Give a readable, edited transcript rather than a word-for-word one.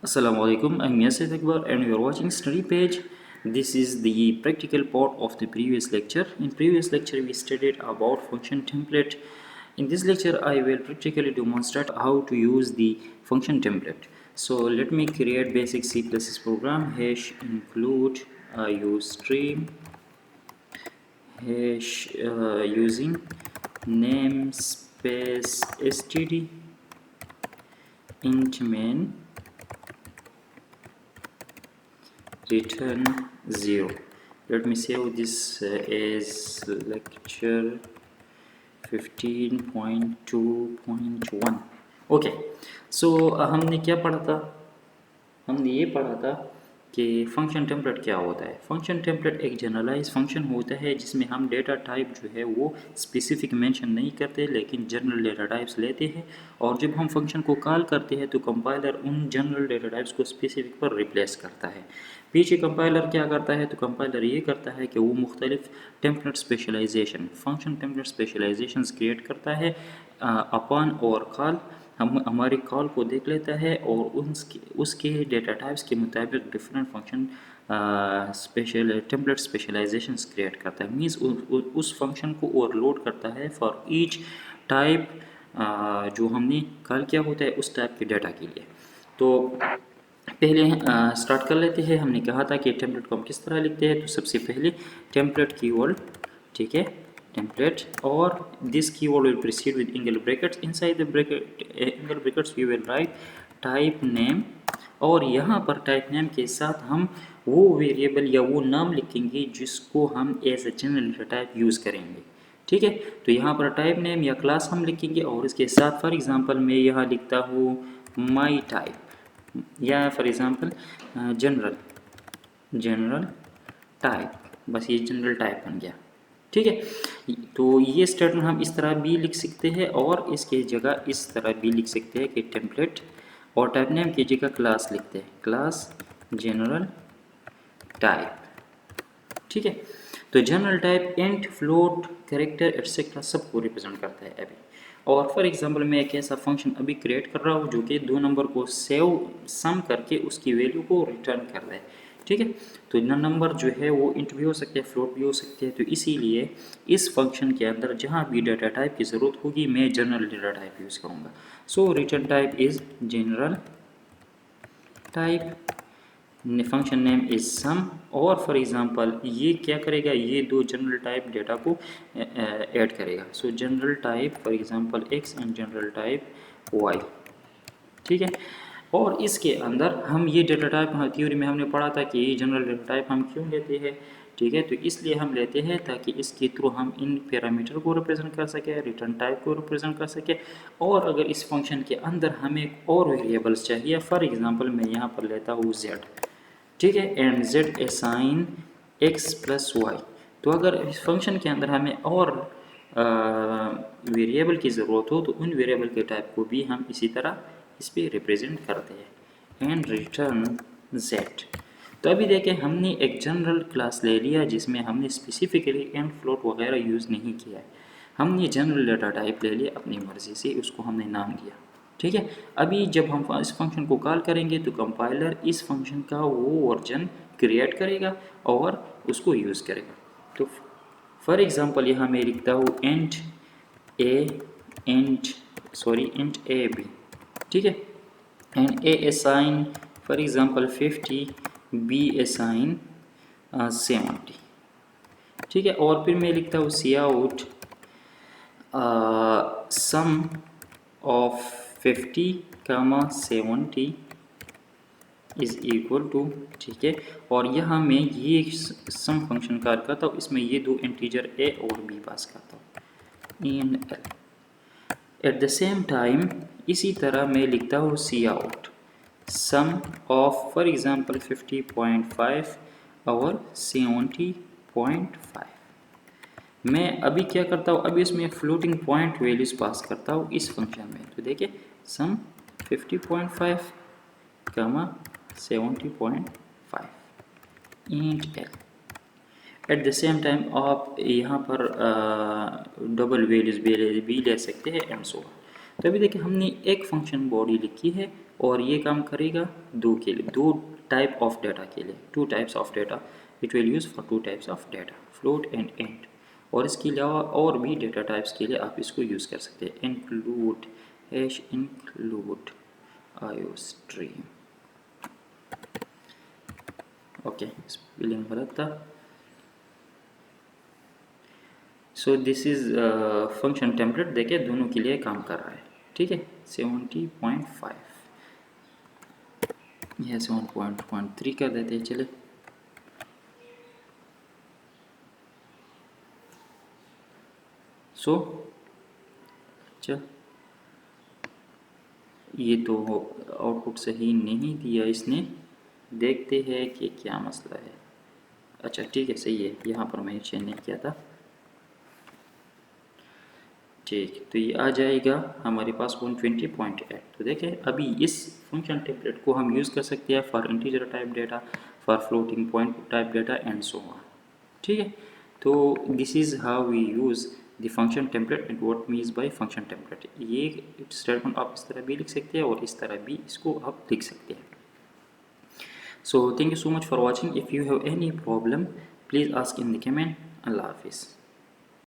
Assalamu alaikum, I'm Yasir Akbar and you are watching Study Page. This is the practical part of the previous lecture. In previous lecture we studied about function template. In this lecture I will practically demonstrate how to use the function template. So let me create basic C++ program hash include use stream hash using namespace std int main return 0. Let me save this as lecture 15.2.1. Okay so हमने क्या पढ़ा था? हमने ये पढ़ा था कि function template क्या होता है। फंक्शन टेम्पलेट एक जनरलाइज फंक्शन होता है जिसमें हम डेटा टाइप जो है वो स्पेसिफिक मेंशन नहीं करते लेकिन जनरल डेटा टाइप्स लेते हैं, और जब हम फंक्शन को कॉल करते हैं तो कंपाइलर उन जनरल डेटा टाइप्स को स्पेसिफिक पर रिप्लेस करता है। पीछे कंपाइलर क्या करता है? तो कंपाइलर ये करता है कि वो मुख्तलिफ template specialisation function template specialisation create करता है अपॉन और कॉल। हम हमारी कॉल को देख लेता है और उसके डेटा टाइप्स के मुताबिक different function special template specialisations create करता है। मीन्स उस फंक्शन को ओवरलोड करता है फॉर ईच टाइप जो हमने कॉल किया होता है उस टाइप के डाटा के लिए। तो पहले स्टार्ट कर लेते हैं। हमने कहा था कि टेम्पलेट को हम किस तरह लिखते हैं। तो सबसे पहले टेम्पलेट कीवर्ड, ठीक है, template, or this keyword will precede with angle brackets. Inside the angle brackets we will write type name, और यहाँ पर टाइप नेम के साथ हम वो वेरिएबल या वो नाम लिखेंगे जिसको हम as a general data type use करेंगे। ठीक है, तो यहाँ पर टाइप नेम या क्लास हम लिखेंगे और इसके साथ फॉर एग्जांपल मैं यहाँ लिखता हूँ माई टाइप, या फॉर एग्जांपल जनरल टाइप, बस ये जनरल टाइप बन गया। ठीक है, तो ये स्टेटमेंट हम इस तरह भी लिख सकते हैं और इसके जगह इस तरह भी लिख सकते हैं कि टेम्पलेट और टाइप नेम की जगह क्लास लिखते हैं, क्लास जनरल टाइप। ठीक है, तो general type int float character etcetera सबको रिप्रेजेंट करता है अभी। और फॉर एग्जांपल मैं एक ऐसा फंक्शन अभी क्रिएट कर रहा हूँ जो कि 2 नंबर को सम करके उसकी वैल्यू को रिटर्न कर रहा है। ठीक है, तो नंबर जो है वो इंट भी हो सकते हैं, फ्लोट भी हो सकते हैं। तो इसीलिए इस फंक्शन के अंदर जहाँ भी डाटा टाइप की ज़रूरत होगी मैं जनरल डाटा टाइप यूज़ करूँगा। So return type is general type, function name is sum, और फॉर एग्जांपल ये क्या करेगा, ये 2 जनरल टाइप डेटा को ऐड करेगा। So general type for example x and general type y। ठीक है, और इसके अंदर हम ये डेटा टाइप थ्योरी में हमने पढ़ा था कि ये जनरल डेटा टाइप हम क्यों लेते हैं। ठीक है, तो इसलिए हम लेते हैं ताकि इसके थ्रू हम इन पैरामीटर को रिप्रेजेंट कर सकें, रिटर्न टाइप को रिप्रेजेंट कर सकें, और अगर इस फंक्शन के अंदर हमें और वेरिएबल्स चाहिए, फॉर एग्जांपल मैं यहाँ पर लेता हूँ z। ठीक है, and z assign x plus y. तो अगर इस फंक्शन के अंदर हमें और वेरिएबल की ज़रूरत हो तो उन वेरिएबल के टाइप को भी हम इसी तरह इस पर रिप्रेजेंट करते हैं एंड रिटर्न z। तो अभी देखें हमने एक जनरल क्लास ले लिया जिसमें हमने स्पेसिफिकली एंड फ्लोट वगैरह यूज़ नहीं किया है। हमने जनरल डाटा टाइप ले लिया अपनी मर्ज़ी से, उसको हमने नाम दिया। ठीक है, अभी जब हम इस फंक्शन को कॉल करेंगे तो कंपाइलर इस फंक्शन का वो वर्जन क्रिएट करेगा और उसको यूज़ करेगा। तो फॉर एग्जांपल यहाँ मैं लिखता हूँ इंट ए बी। ठीक है, and A assign for example 50, B assign 70। ठीक है, और फिर मैं लिखता हूँ C out sum of 50, 70 is equal to. ठीक है, और यहाँ मैं ये सम फंक्शन कॉल करता हूँ, इसमें ये 2 इंटीजर a और b पास करता हूँ इन l। At the same time इसी तरह मैं लिखता हूँ C out sum of for example 50.5 और 70.5। मैं अभी क्या करता हूँ, अभी इसमें फ्लोटिंग पॉइंट वैल्यूज पास करता हूँ इस फंक्शन में। तो देखिए सम 50.5, 70.5 int l। At the same time आप यहाँ पर डबल वैल्यूज भी ले सकते हैं एंड सो ऑन। तो अभी देखिए हमने एक फंक्शन बॉडी लिखी है और ये काम करेगा दो के लिए, दो टाइप ऑफ डाटा के लिए, two types of data. It will use for two types of data, float and int. और इसके अलावा और भी डेटा टाइप्स के लिए आप इसको यूज़ कर सकते हैं। Include, hash include iostream. Okay, spelling गलत था। So this is function template. देखिए दोनों के लिए काम कर रहा है, ठीक है। 70.5 यह 7.3 कर देते हैं, चले। सो अच्छा, ये तो आउटपुट सही नहीं दिया इसने, देखते हैं कि क्या मसला है। अच्छा ठीक है, सही है, यहाँ पर मैंने चेंज नहीं किया था। ठीक, तो ये आ जाएगा हमारे पास 120.8। तो देखें अभी इस फंक्शन टेम्पलेट को हम यूज़ कर सकते हैं for integer type data, for floating point type data and so on, ठीक है। तो this is how we use the function template and what means by function template. ये स्टेटमेंट आप इस तरह भी लिख सकते हैं और इस तरह भी इसको आप लिख सकते हैं। So thank you so much for watching. If you have any problem, please ask in the comment. Allah Hafiz.